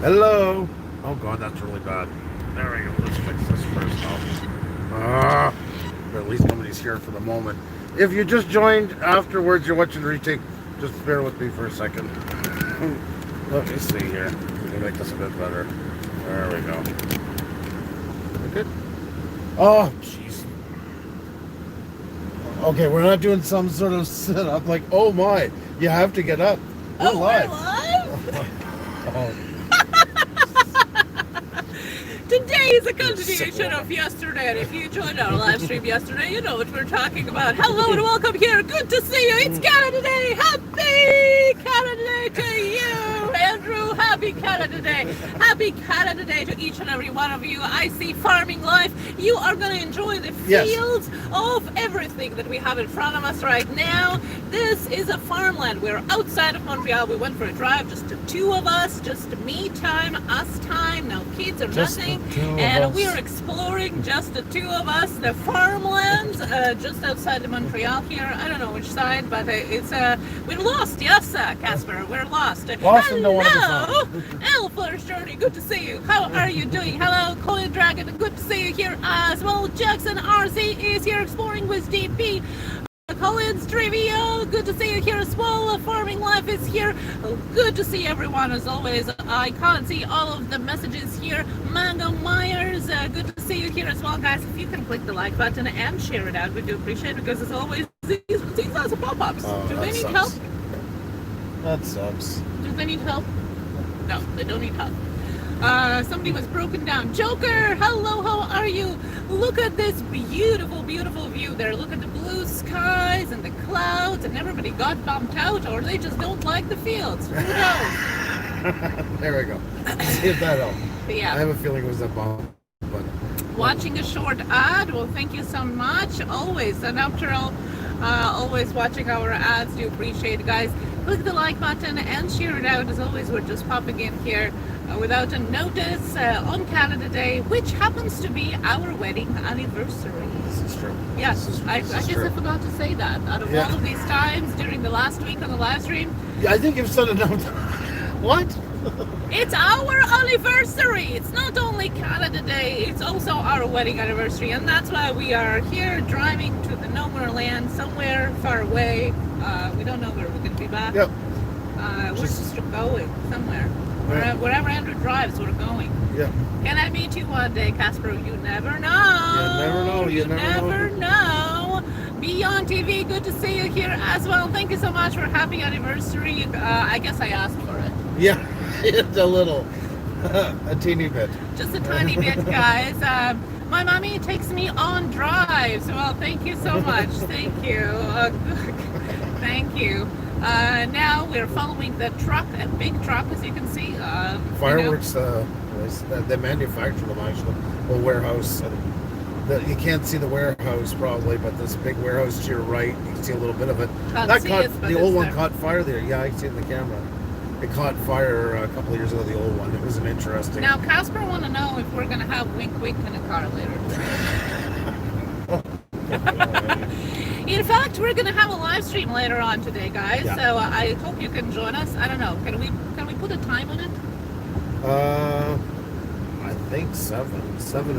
Hello. Oh god, that's really bad. There we go. Let's fix this first off. But at least nobody's here for the moment. If you just joined afterwards, you're watching the retake. Just bear with me for a second. Let me see here. We can make this a bit better. There we go. Good. Oh, jeez. Okay, we're not doing some sort of setup like, oh my, you have to get up. We're live. We're live? Oh. Today is a continuation of yesterday, and if you joined our live stream yesterday, you know what we're talking about. Hello and welcome here. Good to see you. It's Canada Day. Happy Canada Day to you, Andrew. Happy Canada Day. Happy Canada Day to each and every one of you. I see farming life. You are going to enjoy the fields of everything that we have in front of us right now. This is a farmland. We're outside of Montreal. We went for a drive, just the two of us, just me time, us time, no kids or nothing. And we are exploring, just the two of us, the farmlands just outside of Montreal here. I don't know which side, but it's we're lost. Yes, Casper, we're lost. Hello, Elfler's Journey. Good to see you. How are you doing? Hello, Coil Dragon. Good to see you here as well. Jackson RC is here exploring with DP. Collins Trivia, good to see you here as well. Farming Life is here. Good to see everyone as always. I can't see all of the messages here. Mango Myers, good to see you here as well, guys. If you can click the like button and share it out, we do appreciate it because as always, these are some pop-ups. Do they need help? That sucks. Do they need help? No, they don't need help. Somebody was broken down. Joker, hello, how are you? Look at this beautiful, beautiful view there. Look at the blue skies and the clouds, and everybody got bumped out, or they just don't like the fields. Who knows? There we go. See if that helps. Yeah. I have a feeling it was a bump. But watching a short ad, well, thank you so much. Always, and after all, always watching our ads. Do appreciate it, guys. Click the like button and share it out. As always, we're just popping in here without a notice on Canada Day, which happens to be our wedding anniversary. This is true. Yes, I guess I forgot to say that. Out of all of these times during the last week on the live stream. Yeah, I think you've said enough. What? It's our anniversary. It's not only Canada Day, it's also our wedding anniversary, and that's why we are here driving to the no more land, somewhere far away. We don't know where we're going to be back. Yep. We're just going somewhere. Wherever Andrew drives, we're going. Yeah. Can I meet you one day, Casper? You never know. You never know. Beyond TV, good to see you here as well. Thank you so much for happy anniversary. I guess I asked for it. Yeah, it's a little, a teeny bit. Just a tiny bit, guys. My mommy takes me on drives. Well, thank you so much. Thank you. Thank you. Now we're following the truck, a big truck, as you can see. Fireworks, they manufacture them actually. A warehouse. You can't see the warehouse probably, but this big warehouse to your right, you can see a little bit of it. The old one caught fire there. Yeah, I can see it in the camera. It caught fire a couple of years ago, the old one. It was an interesting... Now, Casper want to know if we're going to have Wink Wink in a car later. In fact, we're going to have a live stream later on today, guys. Yeah. So I hope you can join us. I don't know. Can we put a time on it? I think 7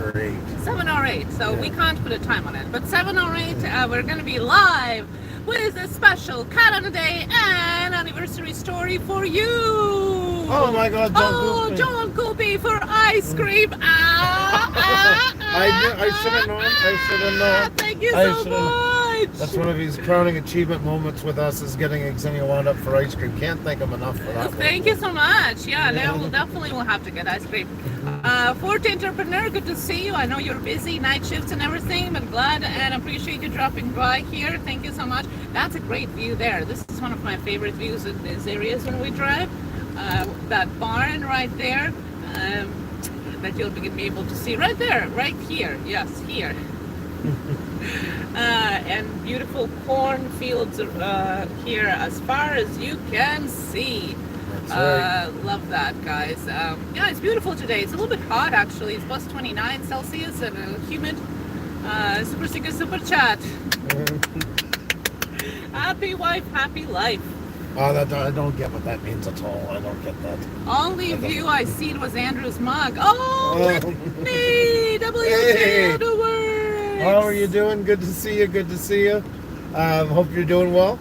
or 8. 7 or 8. So we can't put a time on it. But 7 or 8, we're going to be live with a special Canada Day and anniversary story for you. Oh my God, John Goopy for ice cream. I should have known. Thank you so much. That's one of his crowning achievement moments with us, is getting Xenia wound up for ice cream. Can't thank him enough for that. Thank you so much. Yeah, now we'll definitely have to get ice cream. Fort Entrepreneur, good to see you. I know you're busy, night shifts and everything, but glad and appreciate you dropping by here. Thank you so much. That's a great view there. This is one of my favorite views in these areas when we drive. That barn right there, that you'll be able to see right there, right here. Yes, here. And beautiful cornfields here as far as you can see. Love that, guys. Yeah, it's beautiful today. It's a little bit hot actually. It's plus 29 Celsius and humid. Super Sticker Super Chat. Happy wife, happy life. Oh, that I don't get what that means at all. I don't get that. Only view I seen was Andrew's mug. Oh, Whitney! Hey. WTO works! How are you doing? Good to see you. Good to see you. Hope you're doing well.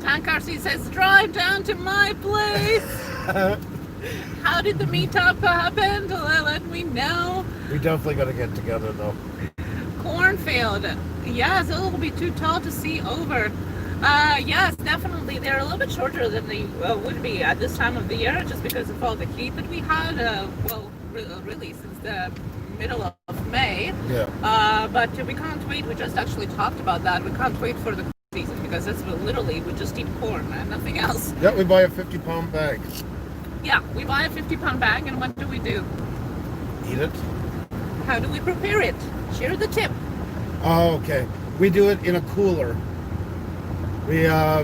Tank RC says, drive down to my place. How did the meetup happen? Let me know. We definitely got to get together, though. Cornfield. Yes, it'll be too tall to see over. Yes, definitely. They're a little bit shorter than they would be at this time of the year, just because of all the heat that we had. Really since the middle of May. Yeah. But we can't wait. We just actually talked about that. We can't wait for the season because it's literally we just eat corn and nothing else. Yeah, we buy a 50-pound bag. Yeah, we buy a 50-pound bag, and what do we do? Eat it. How do we prepare it? Share the tip. Oh, okay. We do it in a cooler. We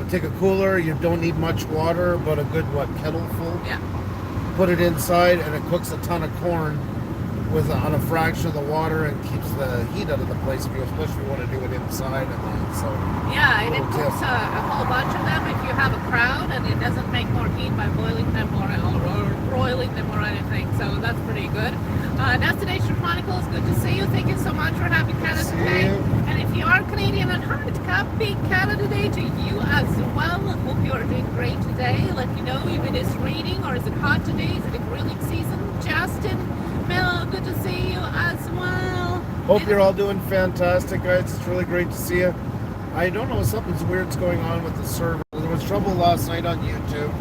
take a cooler. You don't need much water, but a good kettle full. Yeah. Put it inside, and it cooks a ton of corn on a fraction of the water, and keeps the heat out of the place. Especially if you want to do it inside, and then so. Yeah, and it cooks a whole bunch of them if you have a crowd, and it doesn't make more heat by boiling them or broiling them or anything. So that's pretty good. Destination Chronicles, good to see you. Thank you so much for having Canada Day. And if you are Canadian at heart, happy Canada Day to you as well. Hope you are doing great today. Let me know if it is raining or is it hot today. Is it a grilling season? Justin, Mel, good to see you as well. Hope you're all doing fantastic, guys. It's really great to see you. I don't know, something's weird's going on with the server. There was trouble last night on YouTube,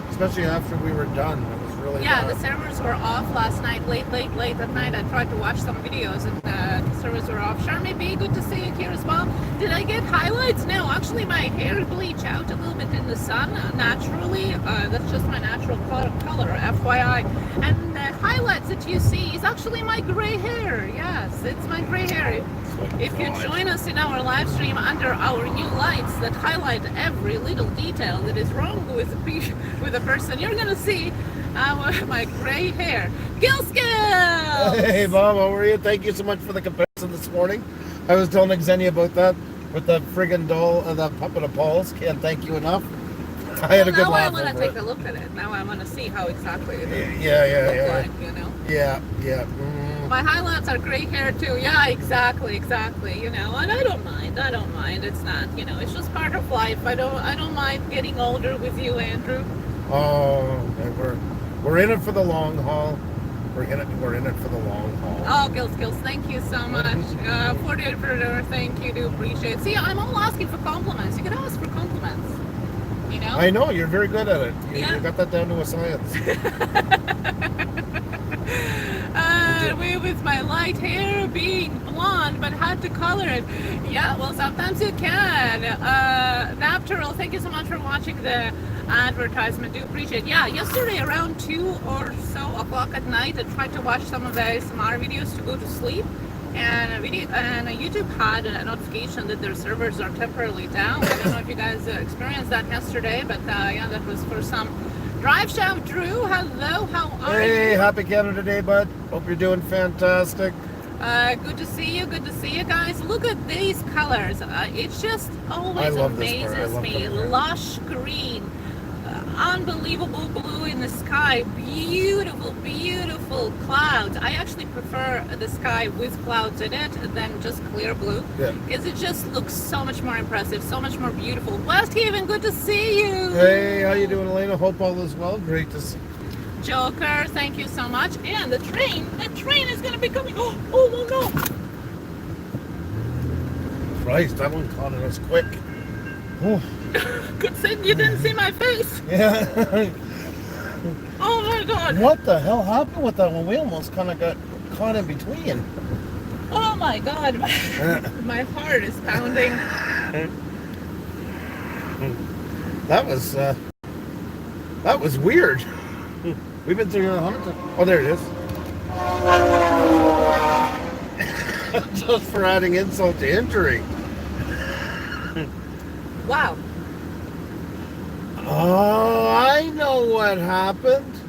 especially after we were done. It was really bad. The servers were off last night, late at night. I tried to watch some videos and the servers were off. Charmy B, good to see you here as well. Did I get highlights? No, actually my hair bleached out a little bit in the sun naturally. That's just my natural color, FYI. And the highlights that you see is actually my gray hair. Yes, it's my gray hair. If you join us in our live stream under our new lights that highlight every little detail that is wrong with a person, you're gonna see my gray hair. Gill Skills! Hey Bob, how are you? Thank you so much for the comparison this morning. I was telling Xenia about that with the friggin' doll and that puppet of Paul's. Can't thank you enough. I had a good laugh. Now I want to take a look at it. Now I want to see how exactly it Yeah. like, you know? Yeah. My highlights are gray hair too. Yeah, exactly. You know, and I don't mind. It's not, you know, it's just part of life. I don't mind getting older with you, Andrew. Oh, we're in it for the long haul. We're in it for the long haul. Oh, Gills, thank you so much. 48 for thank you, do appreciate it. See, I'm all asking for compliments. You can ask for compliments. You know? I know, you're very good at it. Yeah. You got that down to a science. With my light hair being blonde, but had to color it. Yeah, well, sometimes you can. Naptural, thank you so much for watching the advertisement. Do appreciate it. Yeah, yesterday around 2 or so o'clock at night, I tried to watch some of the ASMR videos to go to sleep. And YouTube had a notification that their servers are temporarily down. I don't know if you guys experienced that yesterday, but yeah, that was for some Drive Shaft. Drew, hello, how are you? Hey, happy Canada Day, bud. Hope you're doing fantastic. Good to see you guys. Look at these colors. It just always amazes me. Lush green, unbelievable blue in the sky, beautiful clouds. I actually prefer the sky with clouds in it than just clear blue, because it just looks so much more impressive, so much more beautiful. West Haven, good to see you. Hey, how you doing, Elena? Hope all is well. Great to see you. Joker, thank you so much. And the train is going to be coming. Oh no. Christ, that one caught us quick. Oh. Good thing you didn't see my face. Yeah. Oh my God. What the hell happened with that one? We almost kind of got caught in between. Oh my God. My heart is pounding. That was weird. We've been through 100 times. Oh, there it is. Just for adding insult to injury. Wow. Oh, I know what happened.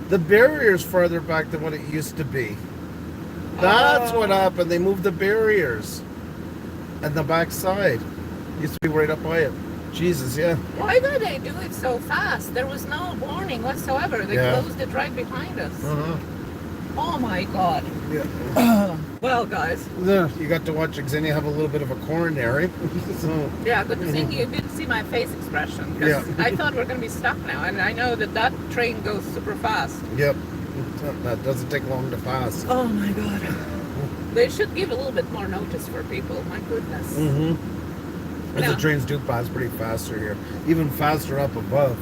The barrier's farther back than what it used to be. That's what happened. They moved the barriers. And the back side used to be right up by it. Jesus, yeah. Why did they do it so fast? There was no warning whatsoever. They closed it right behind us. Oh my God. Yeah. Well, guys. Yeah, you got to watch Xenia have a little bit of a coronary. So. Yeah, good to see you. Good to see my face expression. Because I thought we're going to be stuck now. And I know that train goes super fast. Yep. That doesn't take long to pass. Oh my God. They should give a little bit more notice for people. My goodness. The trains do pass pretty faster here. Even faster up above.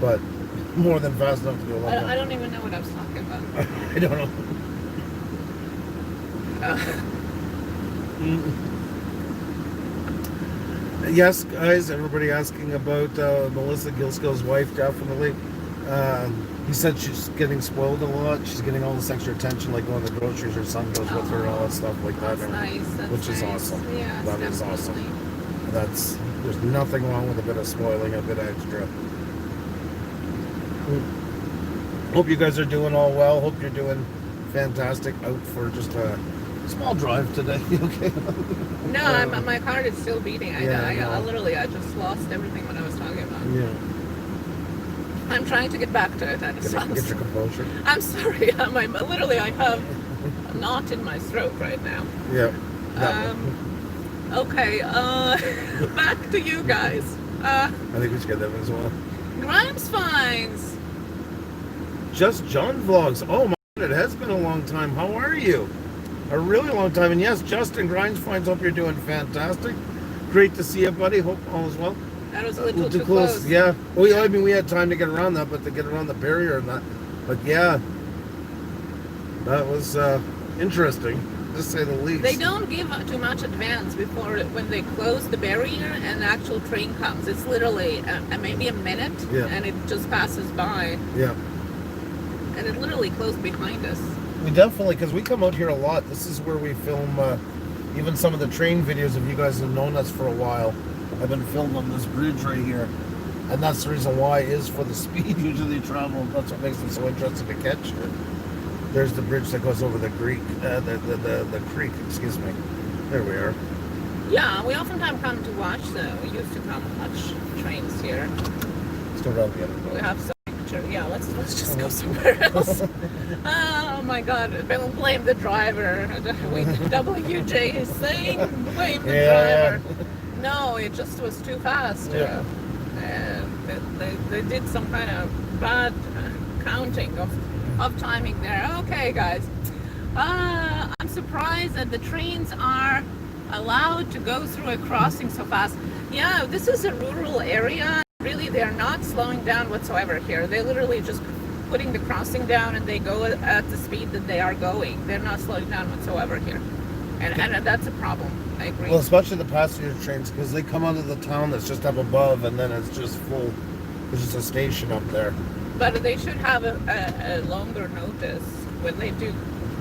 But more than fast enough to do a lot. I don't even know what I was talking about. I don't know. Yes, guys, everybody asking about Melissa Gilskill's wife, definitely. He said she's getting spoiled a lot. She's getting all this extra attention, like going to the groceries. Her son goes with her and all that stuff like that. That's nice. Which is awesome. Yeah, that is awesome. There's nothing wrong with a bit of spoiling, a bit extra. Hope you guys are doing all well. Hope you're doing fantastic. Out for just a small drive today. Okay. No, my heart is still beating. I just lost everything what I was talking about. Yeah. I'm trying to get back to it. Get your composure. I'm sorry. I have a knot in my throat right now. Yeah. Okay. Back to you guys. I think we should get them as well. Grimes Finds. Just John Vlogs. Oh my God, it has been a long time. How are you? A really long time. And yes, Justin Grimes Finds. Hope you're doing fantastic. Great to see you, buddy. Hope all is well. That was a little too close. Yeah. Well, I mean, we had time to get around that, but to get around the barrier and that. But yeah, that was interesting, to say the least. They don't give too much advance before when they close the barrier and the actual train comes. It's literally maybe a minute, and it just passes by. Yeah. And it literally closed behind us. We definitely, because we come out here a lot. This is where we film even some of the train videos. If you guys have known us for a while, I've been filming on this bridge right here. And that's the reason why, is for the speed usually travel. That's what makes it so interesting to catch it. There's the bridge that goes over the creek, excuse me. There we are. Yeah, we oftentimes come to watch we used to come to watch trains here. Let's go around the other way. We have some picture. Yeah, let's just go somewhere else. Oh my God, don't blame the driver. WJ is saying blame the driver. No, it just was too fast. Yeah. They did some kind of bad counting of timing there. Okay, guys. I'm surprised that the trains are allowed to go through a crossing so fast. Yeah, this is a rural area. Really, they're not slowing down whatsoever here. They're literally just putting the crossing down and they go at the speed that they are going. They're not slowing down whatsoever here. And that's a problem. I agree. Well, especially the passenger trains, because they come out of the town that's just up above, and then it's just full. There's just a station up there. But they should have a longer notice when they do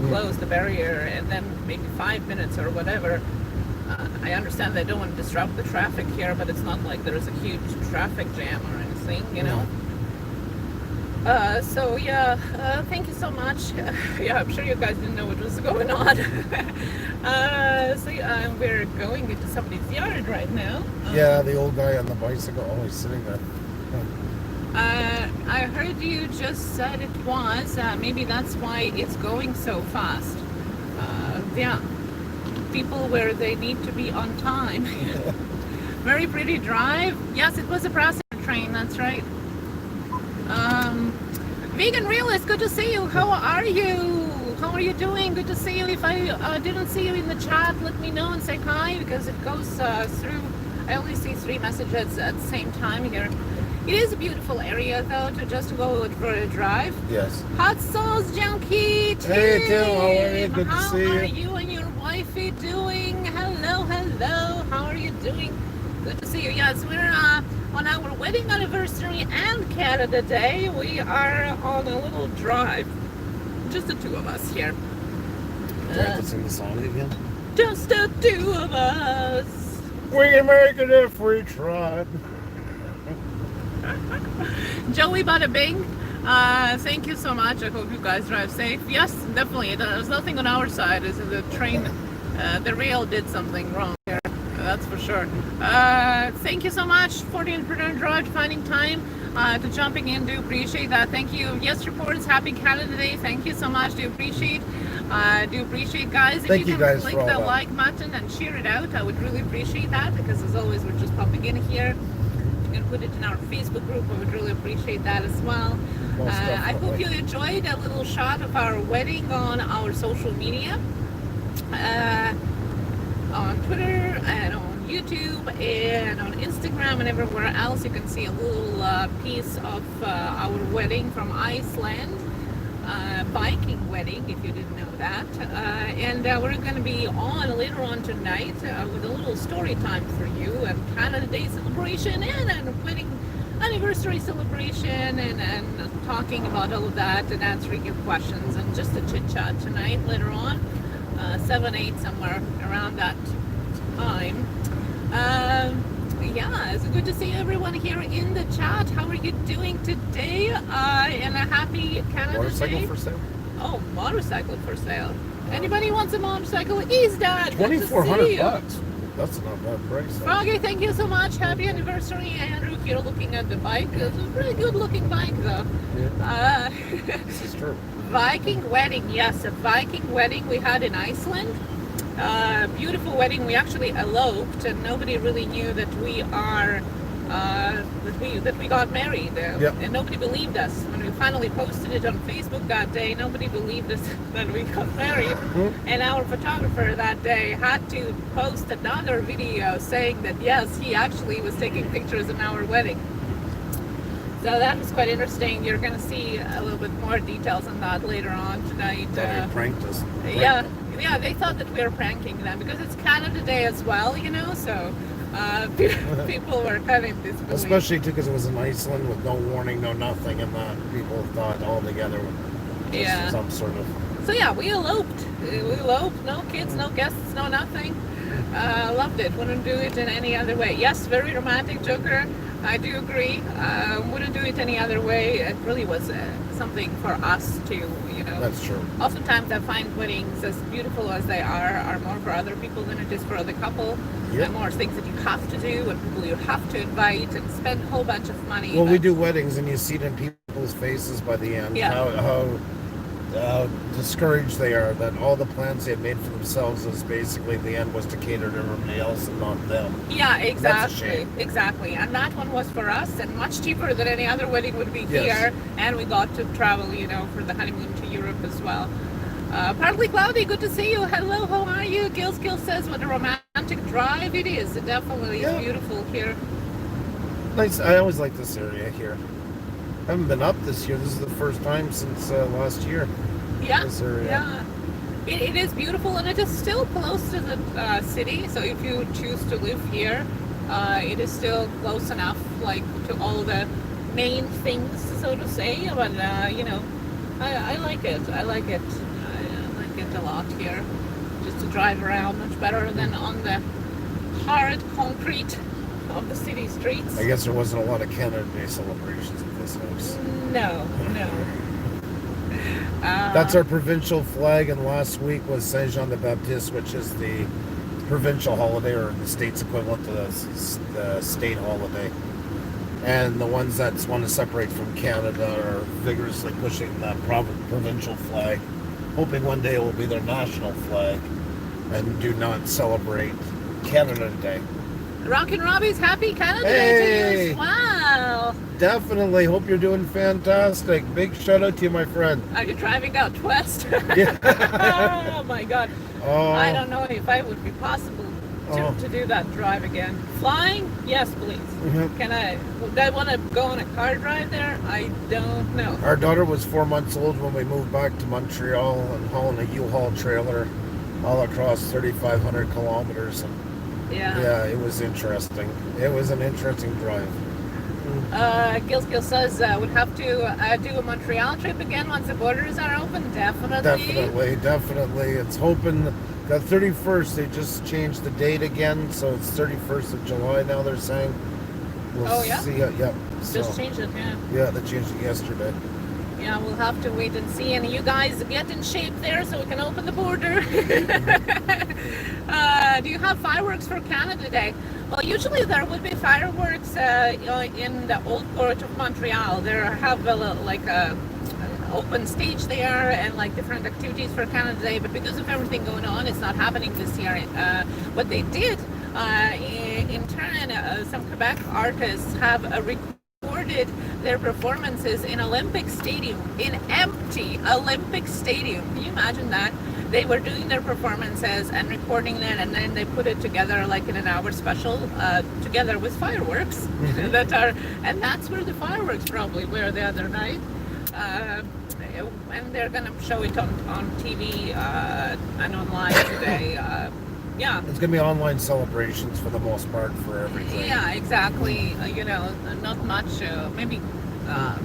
close the barrier, and then maybe 5 minutes or whatever. I understand they don't want to disrupt the traffic here, but it's not like there's a huge traffic jam or anything, you know. So yeah, thank you so much. Yeah, I'm sure you guys didn't know what was going on. We're going into somebody's yard right now. Yeah, the old guy on the bicycle, always sitting there. I heard you just said it was. Maybe that's why it's going so fast. Yeah, people where they need to be on time. Very pretty drive. Yes, it was a passenger train. That's right. Vegan Realist, good to see you. How are you? How are you doing? Good to see you. If I didn't see you in the chat, let me know and say hi, because it goes through. I only see 3 messages at the same time here. It is a beautiful area, though, to just go for a drive. Yes. Hot Sauce Junkie Tim. Hey, Tim. How are you? Good to see you. How are you and your wifey doing? Hello, hello. How are you doing? Good to see you. Yes, we're on our wedding anniversary and Canada Day. We are on a little drive. Just the 2 of us here. Do I have to sing the song again? Just the 2 of us. We can make it if we try. Joey Bada Bing, thank you so much. I hope you guys drive safe. Yes, definitely. There's nothing on our side. Is the train, the rail did something wrong here. That's for sure. Thank you so much for the entrepreneur drive, finding time to jumping in. Do appreciate that. Thank you. Yes, reports. Happy Canada Day. Thank you so much. Do appreciate. Do appreciate, guys. If Thank you you can guys click for all the that. like button and share it out, I would really appreciate that, because as always, we're just popping in here. You can put it in our Facebook group. I would really appreciate that as well. I hope you enjoyed a little shot of our wedding on our social media, on Twitter and on YouTube and on Instagram and everywhere else. You can see a little piece of our wedding from Iceland. Viking wedding, if you didn't know that. And we're going to be on later on tonight with a little story time for you, and Canada Day celebration and a wedding anniversary celebration, and talking about all of that and answering your questions, and just a chit chat tonight later on, 7, 8, somewhere around that time. Yeah, it's good to see everyone here in the chat. How are you doing today? And a happy Canada Motorcycle Day. for sale? Oh, motorcycle for sale. Anybody wants a motorcycle? He's Dad. $2,400. That's not a bad price. Froggy, thank you so much. Happy anniversary, Andrew. You're looking at the bike. It's a pretty good looking bike, though. Yeah. This is true. Viking wedding. Yes, a Viking wedding we had in Iceland. Beautiful wedding. We actually eloped, and nobody really knew that we are that we got married. Yep. And nobody believed us when we finally posted it on Facebook that day. Nobody believed us that we got married. And our photographer that day had to post another video saying that yes, he actually was taking pictures in our wedding. So that was quite interesting. You're going to see a little bit more details on that later on tonight. They pranked us. Yeah, they thought that we were pranking them because it's Canada Day as well, you know, so people were kind of disbelief. Especially too because it was in Iceland with no warning, no nothing, and that people thought all together was some sort of... So yeah, we eloped. No kids, no guests, no nothing. Loved it. Wouldn't do it in any other way. Yes, very romantic, Joker. I do agree. Wouldn't do it any other way. It really was something for us to, you know. That's true. Oftentimes I find weddings, as beautiful as they are more for other people than it is for the couple. Yep. And more things that you have to do and people you have to invite and spend a whole bunch of money. Well, we do weddings and you see it in people's faces by the end. Yeah. How discouraged they are that all the plans they had made for themselves is basically the end was to cater to everybody else and not them. Yeah, exactly. That's a shame. Exactly. And that one was for us and much cheaper than any other wedding would be Yes. here. And we got to travel, you know, for the honeymoon to Europe as well. Partly cloudy, good to see you. Hello, how are you? Gil says what a romantic drive it is. It definitely is beautiful here. Nice. I always like this area here. I haven't been up this year. This is the first time since last year. Yeah, This area. yeah. It is beautiful, and it is still close to the city. So if you choose to live here, it is still close enough, like to all the main things, so to say. But you know, I like it. I like it. I like it a lot here. Just to drive around, much better than on the hard concrete of the city streets. I guess there wasn't a lot of Canada Day celebrations at this house. No. That's our provincial flag, and last week was Saint Jean de Baptiste, which is the provincial holiday, or the state's equivalent to the state holiday. And the ones that want to separate from Canada are vigorously pushing that provincial flag, hoping one day it will be their national flag, and do not celebrate Canada Day. Rockin' Robbie's happy Canada Day to you. Hey! Wow. Definitely. Hope you're doing fantastic. Big shout out to you, my friend. Are you driving out west? Yeah. Oh my God. Oh. I don't know if I would be possible to do that drive again. Flying? Yes, please. Mm-hmm. Would I want to go on a car drive there? I don't know. Our daughter was 4 months old when we moved back to Montreal and hauling a U-Haul trailer all across 3,500 kilometers. And yeah, it was interesting. It was an interesting drive. Gil says would have to do a Montreal trip again once the borders are open. Definitely. It's hoping the 31st, they just changed the date again, so it's 31st of July now, they're saying. We'll see. Yep. Just changed it, yeah. Yeah, they changed it yesterday. Yeah, we'll have to wait and see. And you guys get in shape there so we can open the border. Do you have fireworks for Canada Day? Well, usually there would be fireworks in the old port of Montreal. There have an open stage there and like different activities for Canada Day. But because of everything going on, it's not happening this year. What they did in turn, some Quebec artists have recorded their performances in Olympic Stadium, in empty Olympic Stadium. Can you imagine that? They were doing their performances and recording it, and then they put it together like in an hour special, together with fireworks and that's where the fireworks probably were the other night. And they're gonna show it on TV and online today. Yeah. It's going to be online celebrations for the most part for everything. Yeah, exactly. Not much, maybe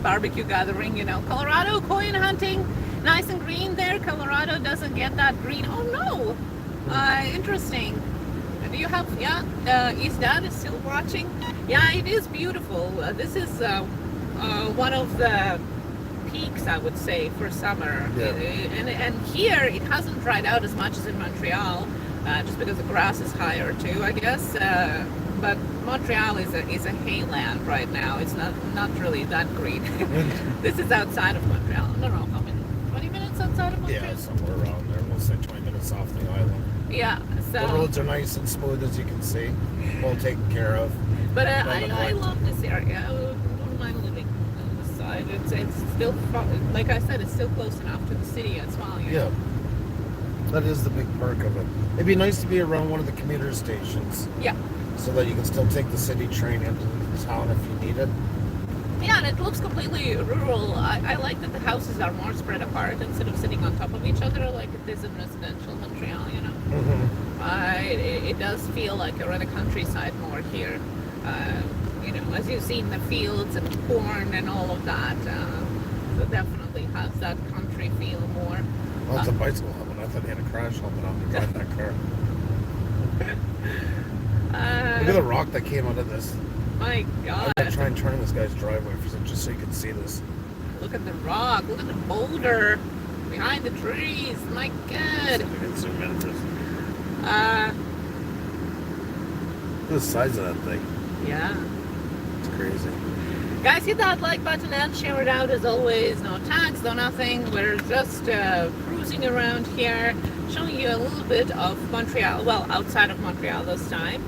barbecue gathering, Colorado, coin hunting, nice and green there. Colorado doesn't get that green. Oh no. Interesting. Do you have, East Dad is still watching. Yeah, it is beautiful. This is one of the peaks, I would say, for summer. Yeah. And here it hasn't dried out as much as in Montreal. Just because the grass is higher too, I guess. But Montreal is a hayland right now. It's not really that green. This is outside of Montreal. I don't know how many, 20 minutes outside of Montreal? Yeah, somewhere around there. We'll say 20 minutes off the island. Yeah, so... The roads are nice and smooth, as you can see. Well taken care of. But I love this area. I don't mind living on this side. It's still, like I said, it's still close enough to the city as well. Yeah. That is the big perk of it. It'd be nice to be around one of the commuter stations. Yeah. So that you can still take the city train into town if you need it. Yeah, and it looks completely rural. I like that the houses are more spread apart instead of sitting on top of each other like it is in residential Montreal, It does feel like you're in the countryside more here. As you've seen the fields and corn and all of that. So definitely has that country feel more. Well, it's a bicycle helmet. I thought he had a crash helmet on to drive that car. Look at the rock that came out of this. My God. I'm going to try and turn this guy's driveway just so you can see this. Look at the rock. Look at the boulder behind the trees. My God. We can zoom in this. Look at the size of that thing. Yeah. It's crazy. Guys, hit that like button and share it out as always. No tags, no nothing. We're just cruising around here, showing you a little bit of Montreal. Well, outside of Montreal this time.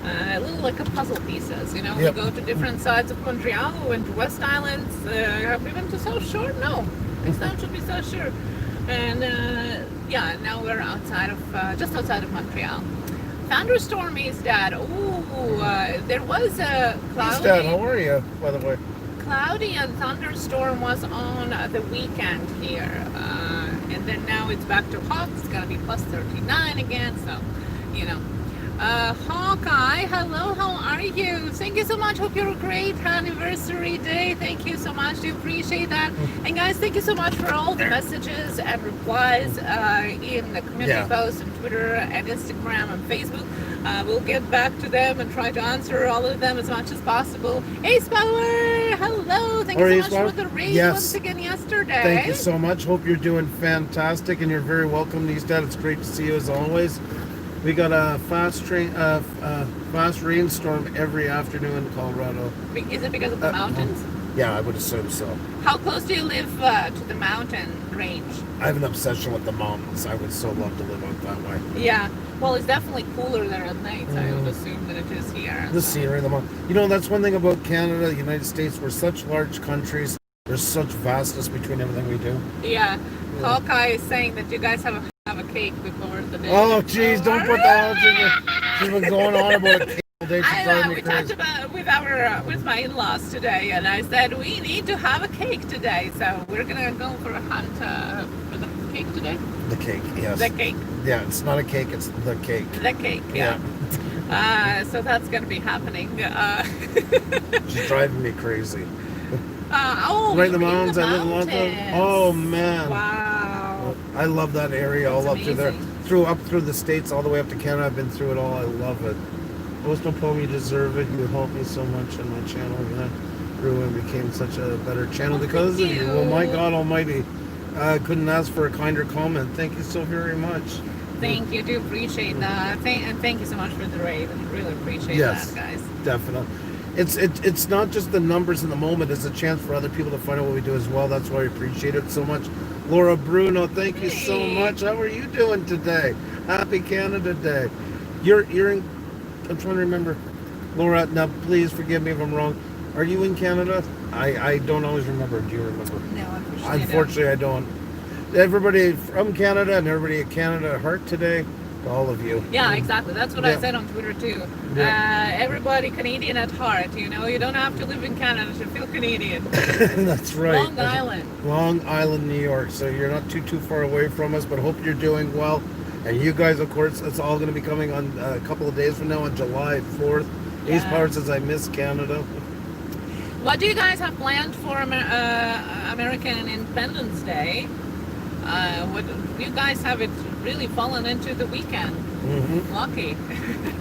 A little like a puzzle pieces, Yep. We go to different sides of Montreal. We went to West Islands. Have we been to South Shore? No. Next time should be South Shore. And now we're outside of, just outside of Montreal. Thunderstorm is Dad. There was a cloudy. Dad, how are you, by the way? Cloudy and thunderstorm was on the weekend here. And then now it's back to hot. It's going to be plus 39 again. So, Hawkeye, hello, how are you? Thank you so much. Hope you're a great anniversary day. Thank you so much. Do appreciate that. And guys, thank you so much for all the messages and replies in the community posts on Twitter and Instagram and Facebook. We'll get back to them and try to answer all of them as much as possible. Ace Power, hello. Thank you so much for the raid once again yesterday. Thank you so much. Hope you're doing fantastic, and you're very welcome, Dad. It's great to see you as always. We got a fast rainstorm every afternoon in Colorado. Is it because of the mountains? Yeah, I would assume so. How close do you live to the mountain range? I have an obsession with the mountains. I would so love to live out that way. Yeah, well, it's definitely cooler there at night, so I would assume that it is here. The scenery, the mountain. That's one thing about Canada, the United States. We're such large countries. There's such vastness between everything we do. Yeah. Hawkeye is saying that you guys have a cake before the day. Oh, jeez, don't put that out there. She's been going on about a cake all day. We talked about with my in-laws today, and I said we need to have a cake today, so we're gonna go for a hunt for the cake today. The cake, yes. The cake. Yeah, it's not a cake, it's the cake. The cake, yeah. So that's gonna be happening. She's driving me crazy. Right in the mountains. I live in London. Oh man! Wow! I love that area. All up through there, up through the States, all the way up to Canada. I've been through it all. I love it. Most no problem. You deserve it. You help me so much on my channel. grew and became such a better channel Well, because of thank you. you. Well, my God Almighty, couldn't ask for a kinder comment. Thank you so very much. Thank you. Do appreciate that. And thank you so much for the rate. I really appreciate Yes. that, guys. Definitely. It's not just the numbers in the moment, it's a chance for other people to find out what we do as well. That's why I appreciate it so much. Laura Bruno, thank you so Hey. much. How are you doing today? Happy Canada Day. You're in, I'm trying to remember. Laura, now please forgive me if I'm wrong. Are you in Canada? I don't always remember. Do you remember? No, Unfortunately, I don't. Everybody from Canada and everybody at Canada at heart today, to all of you. Yeah, exactly. That's what I Yeah. said on Twitter too. Yeah. Everybody Canadian at heart. You know, you don't have to live in Canada to feel Canadian. That's right. Long Island. Long Island, New York. So you're not too far away from us, but hope you're doing well. And you guys, of course, it's all going to be coming on a couple of days from now on July 4th. Ace Yeah. Power says, I miss Canada. What do you guys have planned for American Independence Day? What you guys have it really fallen into the weekend? Mm-hmm. Lucky.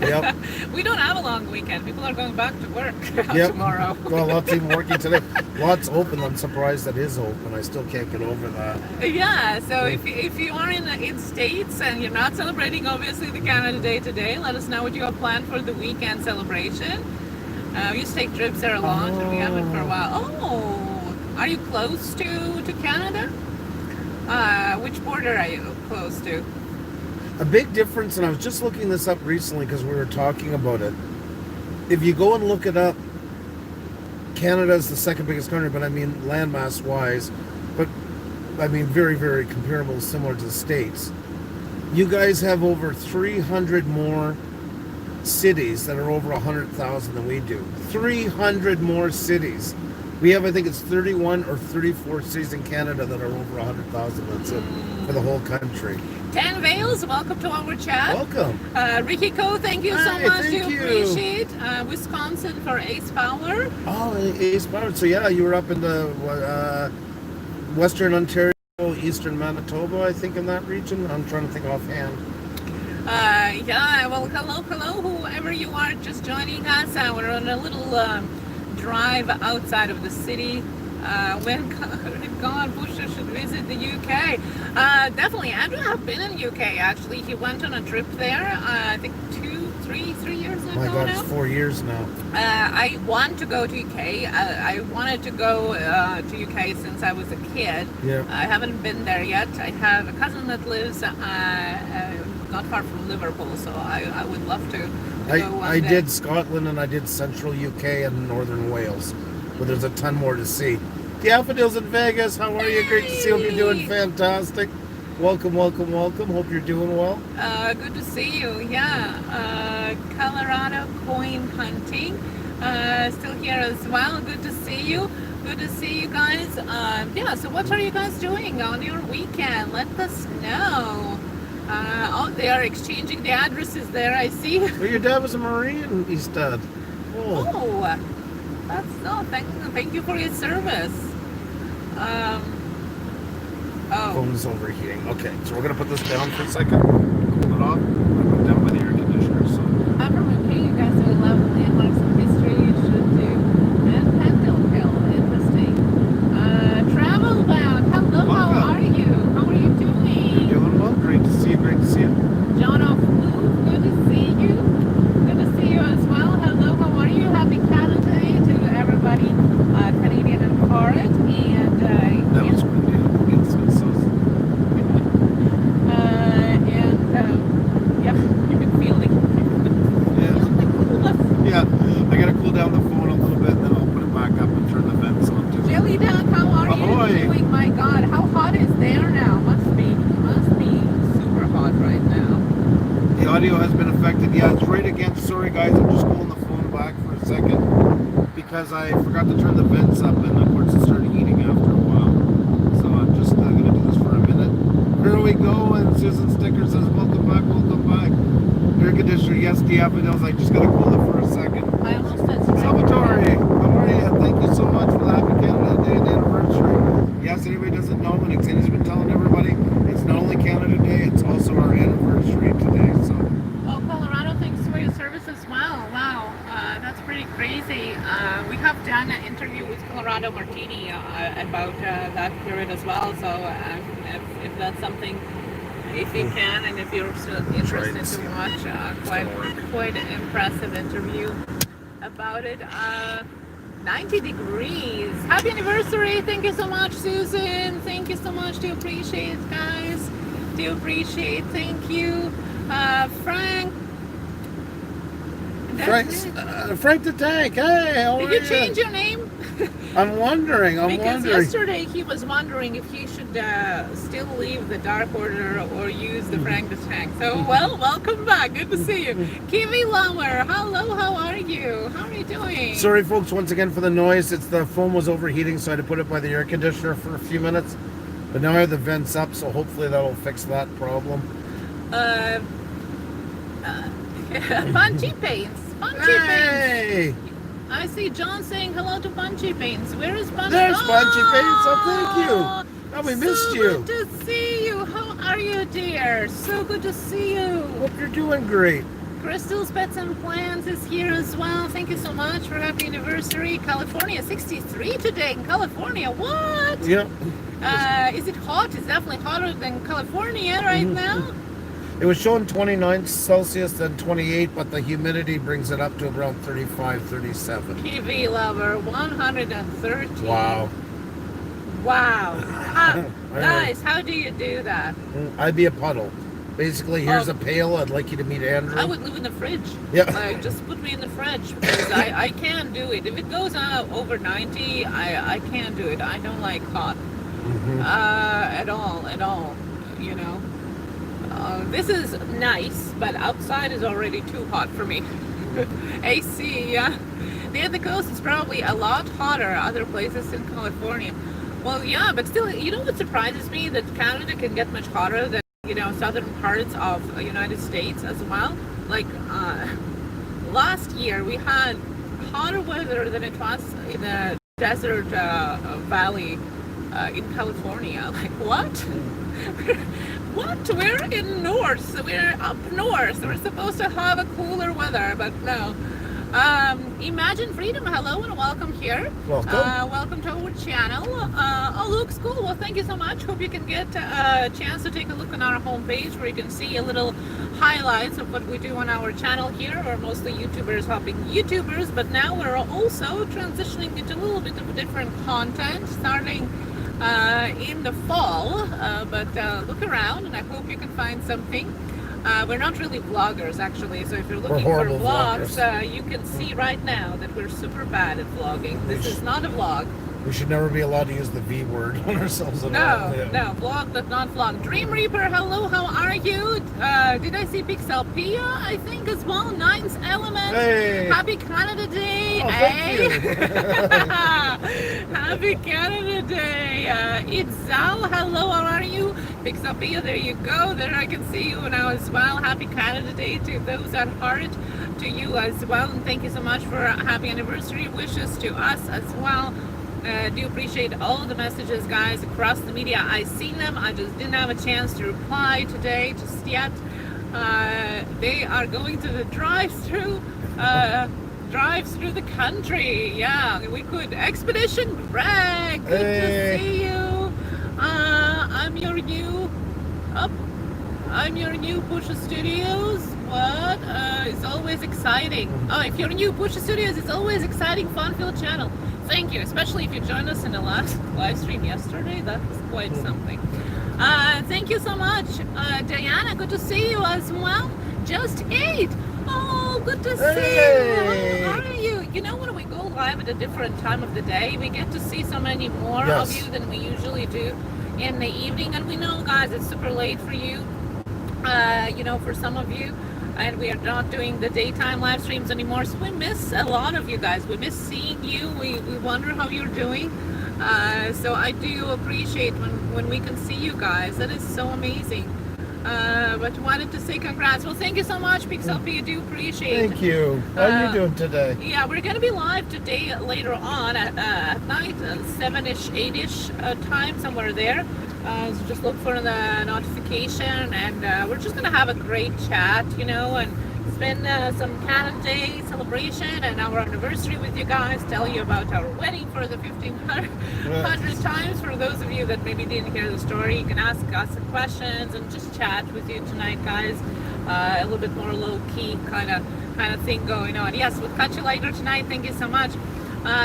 Yep. We don't have a long weekend. People are going back to work Yep. tomorrow. Well, lots even working today. Lots open. I'm surprised that is open. I still can't get over that. Yeah, so if you are in States and you're not celebrating obviously the Canada Day today, let us know what you have planned for the weekend celebration. We used to take trips there a lot and we haven't for a while. Oh, are you close to Canada? Which border are you close to? A big difference, and I was just looking this up recently because we were talking about it. If you go and look it up, Canada is the second biggest country, but I mean landmass wise, but I mean very, very comparable, similar to the States. You guys have over 300 more cities that are over 100,000 than we do. 300 more cities. We have, I think it's 31 or 34 cities in Canada that are over 100,000. That's it for the whole country. 10 Vales, welcome to our chat. Welcome. Ricky Co, thank you so Hi, much. thank Do you. appreciate. Wisconsin for Ace Power. Oh, Ace Power. So yeah, you were up in the Western Ontario, Eastern Manitoba, I think, in that region. I'm trying to think offhand. Yeah, well, hello, whoever you are just joining us. We're on a little drive outside of the city. When God, Pusa should visit the UK. Definitely, Andrew have been in UK actually. He went on a trip there, I think 3 years ago My God, now. it's 4 years now. I want to go to UK. I wanted to go to UK since I was a kid. Yeah. I haven't been there yet. I have a cousin that lives not far from Liverpool, so I would love to go one I day. did Scotland and I did Central UK and Northern Wales, but there's a ton more to see. Daffodils in Vegas, how are you? Great to see you. Hope you're doing fantastic. Welcome. Hope you're doing well. Good to see you. Yeah. Colorado coin hunting. Still here as well. Good to see you. Good to see you guys. Yeah, so what are you guys doing on your weekend? Let us know. Oh, they are exchanging the addresses there, I see. Well, your dad was a Marine, he said. Oh. Oh, thank you for your service. Oh. Phone's overheating. Okay, so we're gonna put this down for a second. Cool it off. I put it down by the air conditioner. So. I'm from UK. You guys do love landmarks of history. You should do. And Pendle Hill. Interesting. Travel bound. Hello. Welcome. How are you? How are you doing? You're doing well. Great to see you. Great to see you. John of Blue. Good to see you. Good to see you as well. Hello. How are you? Happy Canada Day to everybody. Canadian and heart. And That was windy. yep, you can feel it. Yeah, I gotta cool down the phone a little bit, then I'll put it back up and turn the vents on too. Jelly Duck, how are Ahoy. you doing? My God, how hot is there now? Must be super hot right now. The audio has been affected. Yeah, it's right against. Sorry guys, I'm just pulling the phone back for a second because I forgot to turn the vents up, and of course it started heating after a while. So I'm just gonna do this for a minute. Here we go, and Susan Sticker says, welcome back. Air conditioner, yes, daffodils. I just gotta cool it for a second. I almost said Salvatore, how are you? Thank you so much for the Happy Canada Day and anniversary. Yes, anybody doesn't know, and Xenia's been telling everybody, it's not only Canada Day, it's also our anniversary today. So. Oh, Colorado, thanks for your service as well. Wow, that's pretty crazy. We have done an interview with if that's something, if you can, and if you're still interested to watch, quite an impressive interview about it. 90 degrees. Happy anniversary. Thank you so much, Susan. Thank you so much. Do appreciate, guys. Do appreciate. Thank you. Frank. Frank the Tank. Hey, how are you? Did you change your name? I'm wondering. Because yesterday he was wondering if he should still leave the Dark Order or use the Frank the Tank. So, well, welcome back. Good to see you. Kiwi Lover, hello, how are you? How are you doing? Sorry, folks, once again for the noise. It's the phone was overheating, so I had to put it by the air conditioner for a few minutes. But now I have the vents up, so hopefully that'll fix that problem. Punchy Paints. Punchy Hey! Paints. I see John saying hello to Punchy Paints. Where is Punchy? There's Punchy Paints. Oh, thank you. Oh, we missed you. So good to see you. How are you, dear? So good to see you. Hope you're doing great. Crystal's Pets and Plants is here as well. Thank you so much for happy anniversary. California, 63 today in California. What? Yep. Is it hot? It's definitely hotter than California right now. It was showing 29 Celsius, then 28, but the humidity brings it up to around 35, 37. TV Lover, 130. Wow. Wow. Guys, how do you do that? I'd be a puddle. Basically, here's a pail. I'd like you to meet Andrew. I would live in the fridge. Yeah. Like, just put me in the fridge because I can't do it. If it goes over 90, I can't do it. I don't like hot. At all, you know. This is nice, but outside is already too hot for me. AC, yeah. Near the coast is probably a lot hotter other places in California. Well, yeah, but still, you know what surprises me? That Canada can get much hotter than, you know, southern parts of the United States as well. Like, last year we had hotter weather than it was in the desert valley in California. Like, what? What? We're in north. We're up north. We're supposed to have a cooler weather, but no. Imagine Freedom, hello and welcome here. Welcome. Welcome to our channel. Oh, looks cool. Well, thank you so much. Hope you can get a chance to take a look on our homepage where you can see a little highlights of what we do on our channel here. We're mostly YouTubers helping YouTubers, but now we're also transitioning into a little bit of different content starting in the fall, but look around and I hope you can find something. We're not really vloggers actually, so if you're looking for vlogs, you can see right now that we're super bad at vlogging. This is not a vlog. We should never be allowed to use the V word on ourselves at all. No, vlog but not vlog. Dream Reaper, hello, how are you? Did I see Pixelpia, I think, as well? Ninth Element. Hey. Happy Canada Day. Oh, hey. thank you. Happy Canada Day. It's Zal, hello, how are you? Pixelpia, there you go. There I can see you now as well. Happy Canada Day to those at heart, to you as well. And thank you so much for happy anniversary wishes to us as well. Do appreciate all the messages, guys, across the media. I seen them. I just didn't have a chance to reply today just yet. They are going to the drive-through the country. Yeah, we could. Expedition Greg, good to see you. I'm your new Puša Studios. What? It's always exciting. Oh, if you're new Puša Studios, it's always exciting, fun-filled channel. Thank you, especially if you joined us in the last live stream yesterday. That was quite something. Thank you so much. Diana, good to see you as well. Just 8. Oh, good to see you. How are you? You know, when we go live at a different time of the day, we get to see so many more of you than we usually do in the evening. And we know, guys, it's super late for you, you know, for some of you. And we are not doing the daytime live streams anymore, so we miss a lot of you guys. We miss seeing you. We wonder how you're doing. So I do appreciate when we can see you guys. That is so amazing. But wanted to say congrats. Well, thank you so much, Pixelpia. I do appreciate it. Thank you. How are you doing today? Yeah, we're going to be live today later on at night, 7-ish, 8-ish time, somewhere there. So just look for the notification, and we're just going to have a great chat, you know, and spend some Canada Day celebration and our anniversary with you guys, tell you about our wedding for the 1500th times. For those of you that maybe didn't hear the story, you can ask us some questions and just chat with you tonight, guys. A little bit more low-key kind of thing going on. Yes, we'll catch you later tonight. Thank you so much.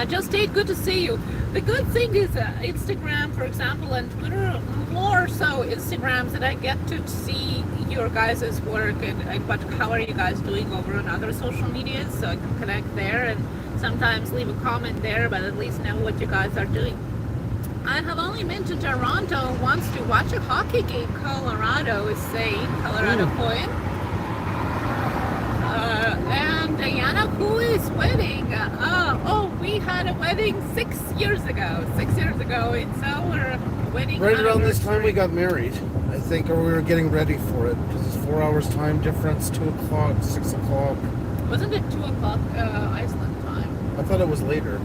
Just Tate, good to see you. The good thing is Instagram, for example, and Twitter, more so Instagrams, that I get to see your guys' work and but how are you guys doing over on other social medias, so I can connect there and sometimes leave a comment there, but at least know what you guys are doing. I have only been to Toronto once to watch a hockey game. Colorado is saying, Colorado Point. And Diana, who is wedding? We had a wedding 6 years ago. 6 years ago, it's our wedding. Right around this time we got married, I think, or we were getting ready for it, because it's 4 hours time difference, 2 o'clock, 6 o'clock. Wasn't it 2 o'clock Iceland time? I thought it was later.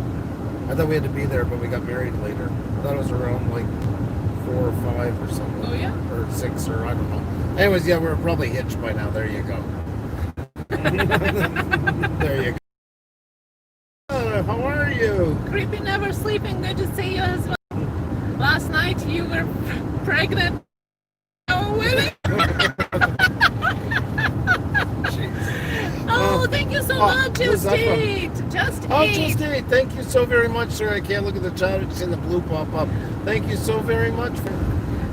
I thought we had to be there, but we got married later. I thought it was around like 4 or 5 or something. Oh yeah? Or 6, or I don't know. Anyways, yeah, we're probably hitched by now. There you go. There you go. How are you? Creepy Never Sleeping, good to see you as well. Last night you were pregnant. Oh, wedding. Oh, thank you so much, Just Tate. Just Tate. Thank you so very much, sir. I can't look at the chat. I've seen the blue pop up. Thank you so very much.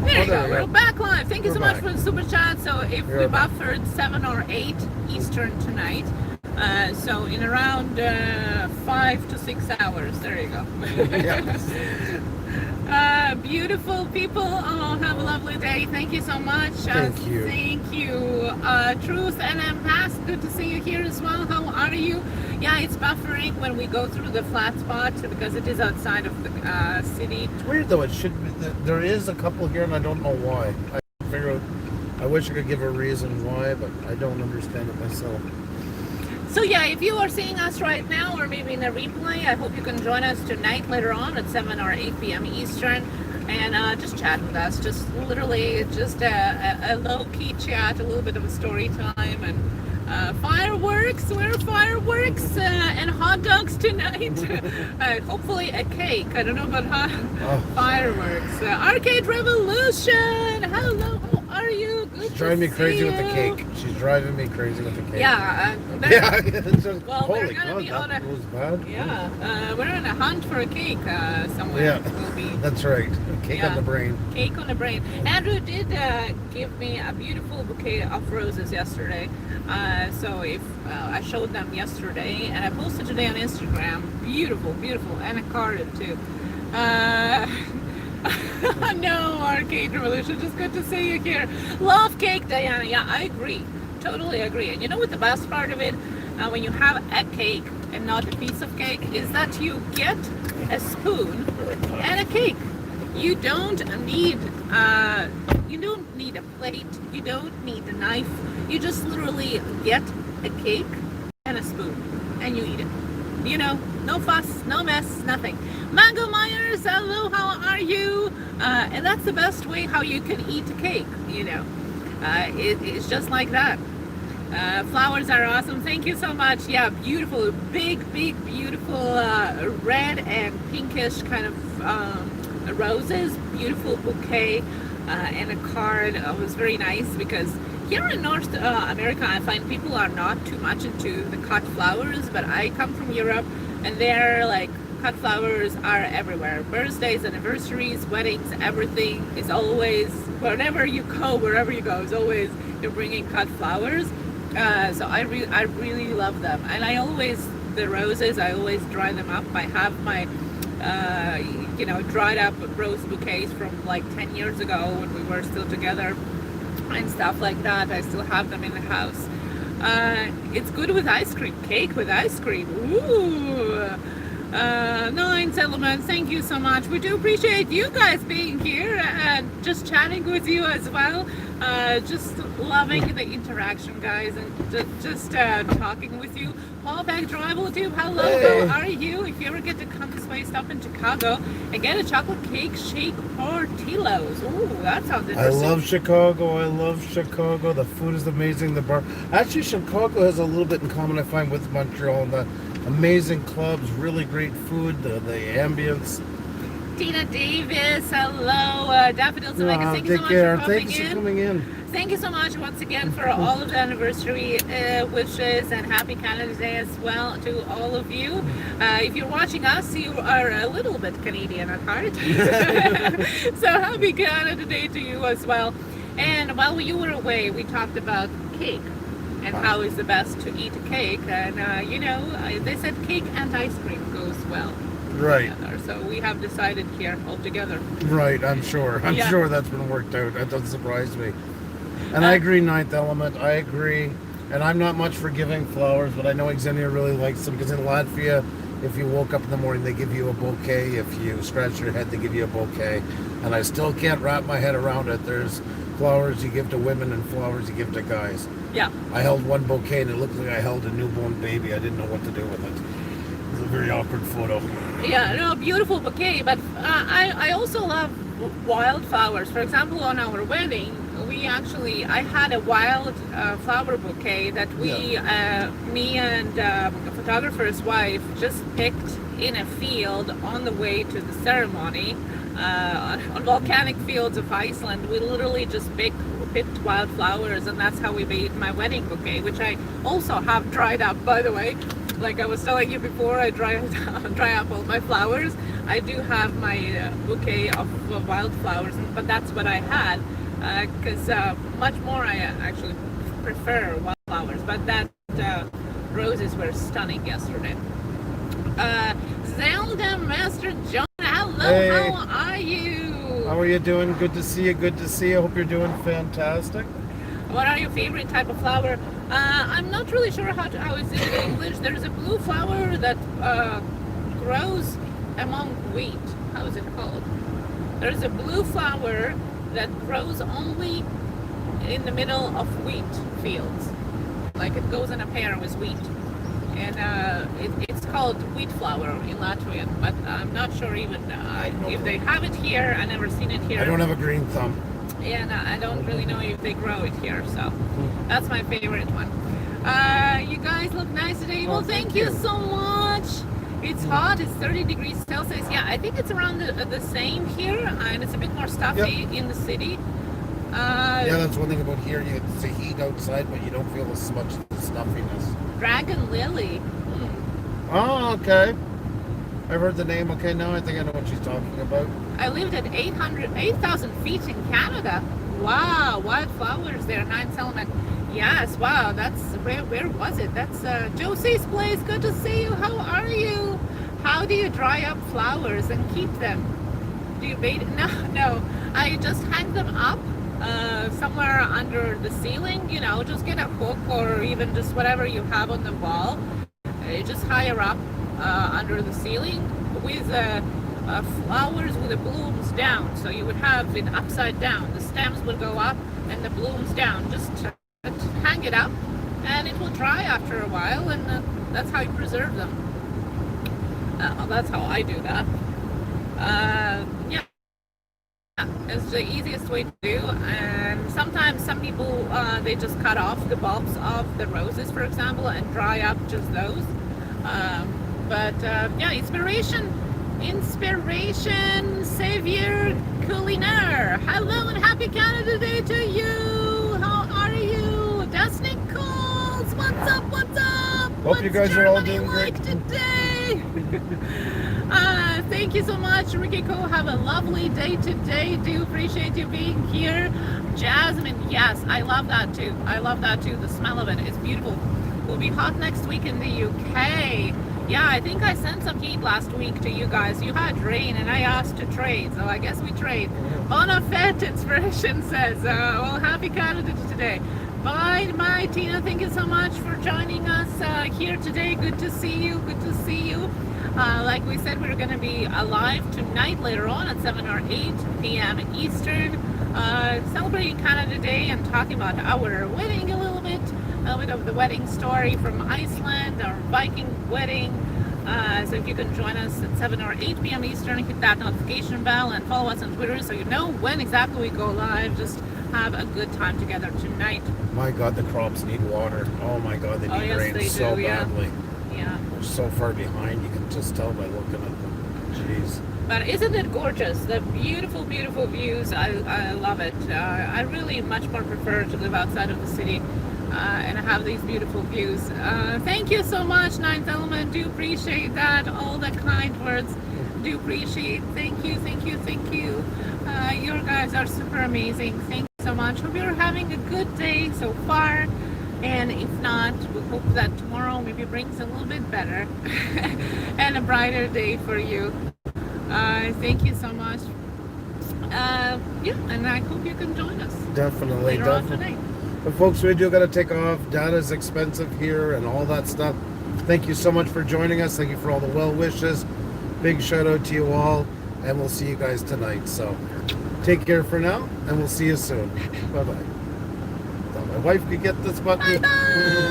There you go. We're back live. Thank you so much for the super chat. So if we buffered 7 or 8 Eastern tonight, so in around 5 to 6 hours. There you go. Beautiful people. Oh, have a lovely day. Thank you so much. Thank you. Thank you. Truth and Pass, good to see you here as well. How are you? Yeah, it's buffering when we go through the flat spot because it is outside of the city. It's weird though. It should be, there is a couple here, and I don't know why. I wish I could give a reason why, but I don't understand it myself. So yeah, if you are seeing us right now or maybe in a replay, I hope you can join us tonight later on at 7 or 8 p.m. Eastern and just chat with us. Just literally just a low-key chat, a little bit of a story time, and fireworks. We're fireworks and hot dogs tonight. Hopefully a cake. I don't know about fireworks. Arcade Revolution. Hello. How are you? Good. She's driving me crazy with the cake. She's driving me crazy with the cake. Yeah. Well, holy we're gonna be on a. Was bad. Yeah. We're on a hunt for a cake somewhere. Yeah. We'll be, that's right. Cake on the brain. Cake on the brain. Andrew did give me a beautiful bouquet of roses yesterday. So if I showed them yesterday, and I posted today on Instagram. Beautiful, beautiful, and a card too. No, Arcade Revolution, just good to see you here. Love cake, Diana. Yeah, I agree. Totally agree. And you know what the best part of it, when you have a cake and not a piece of cake, is that you get a spoon and a cake. You don't need a plate. You don't need a knife. You just literally get a cake and a spoon and you eat it. You know, no fuss, no mess, nothing. Mango Myers, hello, how are you? And that's the best way how you can eat a cake, you know. It's just like that. Flowers are awesome. Thank you so much. Yeah, beautiful, big, beautiful red and pinkish kind of roses. Beautiful bouquet and a card. It was very nice because here in North America, I find people are not too much into the cut flowers, but I come from Europe and they're like, cut flowers are everywhere. Birthdays, anniversaries, weddings, everything is always, wherever you go, is always, you're bringing cut flowers. So I really love them. And the roses, I always dry them up. I have my, dried up rose bouquets from like 10 years ago when we were still together and stuff like that. I still have them in the house. It's good with ice cream. Cake with ice cream. Ooh. Nine Settlements, thank you so much. We do appreciate you guys being here and just chatting with you as well. Just loving the interaction, guys, and just talking with you. Paul Beck Drive YouTube, hello, Hey. how are you? If you ever get to come this way, stop in Chicago and get a chocolate cake shake or Tilos. Ooh, that sounds I interesting. love Chicago. I love Chicago. The food is amazing. The bar. Actually, Chicago has a little bit in common, I find, with Montreal. The amazing clubs, really great food, the ambience. Tina Davis, hello. Daffodil Zemeckis, thank you so Take much care. for coming Thanks for in. coming in. Thank you so much once again for all of the anniversary wishes and happy Canada Day as well to all of you. If you're watching us, you are a little bit Canadian at heart. So happy Canada Day to you as well. And while you were away, we talked about cake and how is the best to eat a cake. And you know, they said cake and ice cream goes well Right. together. So we have decided here all together. Right, I'm sure. I'm Yeah. sure that's been worked out. That doesn't surprise me. And I agree, Ninth Element. I agree. And I'm not much for giving flowers, but I know Xenia really likes them because in Latvia, if you woke up in the morning, they give you a bouquet. If you scratch your head, they give you a bouquet. And I still can't wrap my head around it. There's flowers you give to women and flowers you give to guys. Yeah. I held one bouquet and it looked like I held a newborn baby. I didn't know what to do with it. It was a very awkward photo. Yeah, no, beautiful bouquet. But I also love wildflowers. For example, on our wedding, I had a wild flower bouquet that me and a photographer's wife just picked in a field on the way to the ceremony on volcanic fields of Iceland. We literally just picked wildflowers, and that's how we made my wedding bouquet, which I also have dried up, by the way. Like I was telling you before, I dry up all my flowers. I do have my bouquet of wildflowers, but that's what I had. Because much more I actually prefer wildflowers, but that roses were stunning yesterday. Zelda Master John, hello, Hey. how are you? How are you doing? Good to see you. Good to see you. Hope you're doing fantastic. What are your favorite type of flower? I'm not really sure how it's in English. There's a blue flower that grows among wheat. How is it called? There's a blue flower that grows only in the middle of wheat fields. Like it goes in a pair with wheat. And it's called wheat flower in Latvian, but I'm not sure even if they have it here. I never seen it here. I don't have a green thumb. And I don't really know if they grow it here, so that's my favorite one. You guys look nice today. Well, thank you so much. It's hot. It's 30 degrees Celsius. Yeah, I think it's around the same here, and it's a bit more stuffy in the city. Yeah, that's one thing about here. You get the heat outside, but you don't feel as much the stuffiness. Dragon lily. Oh, okay. I've heard the name. Okay, now I think I know what she's talking about. I lived at 8,000 feet in Canada. Wow, wildflowers there, 9th Element. Yes, wow, that's, where was it? That's Josie's place, good to see you. How are you? How do you dry up flowers and keep them? Do you bait? No, I just hang them up somewhere under the ceiling, you know, just get a hook or even just whatever you have on the wall. Just higher up under the ceiling with flowers with the blooms down. So you would have it upside down. The stems would go up and the blooms down. Just hang it up and it will dry after a while, and that's how you preserve them. That's how I do that. Yeah. It's the easiest way to do, and sometimes some people they just cut off the bulbs of the roses, for example, and dry up just those. Yeah, inspiration, Savior Culinaire. Hello and happy Canada Day to you. How are you? Destiny Calls. What's up? What's up? Hope you guys are all doing great today. Thank you so much, Ricky Co. Have a lovely day today. Do appreciate you being here. Jasmine, yes, I love that too. I love that too. The smell of it is beautiful. We'll be hot next week in the UK. Yeah, I think I sent some heat last week to you guys. You had rain and I asked to trade, so I guess we trade. Bona fête inspiration says, well, happy Canada today. Bye, my Tina. Thank you so much for joining us here today. Good to see you. Good to see you. Like we said, we're going to be alive tonight later on at 7 or 8 p.m. Eastern, celebrating Canada Day and talking about our wedding a little bit of the wedding story from Iceland, our Viking wedding. So if you can join us at 7 or 8 p.m. Eastern, hit that notification bell and follow us on Twitter so you know when exactly we go live. Just have a good time together tonight. My God, the crops need water. Oh my God, they need rain so badly. Yeah. We're so far behind, you can just tell by looking at them. Jeez. But isn't it gorgeous? The beautiful, beautiful views. I love it. I really much more prefer to live outside of the city and have these beautiful views. Thank you so much, Ninth Element. Do appreciate that. All the kind words. Do appreciate. Thank you, thank you, thank you. You guys are super amazing. Thank you so much. Hope you're having a good day so far. And if not, we hope that tomorrow maybe brings a little bit better and a brighter day for you. Thank you so much. Yeah, and I hope you can join us. Definitely, later on today. But folks, we do got to take off. Data's expensive here and all that stuff. Thank you so much for joining us. Thank you for all the well wishes. Big shout out to you all, and we'll see you guys tonight. So take care for now, and we'll see you soon. Bye-bye. Thought my wife could get this button. Bye-bye.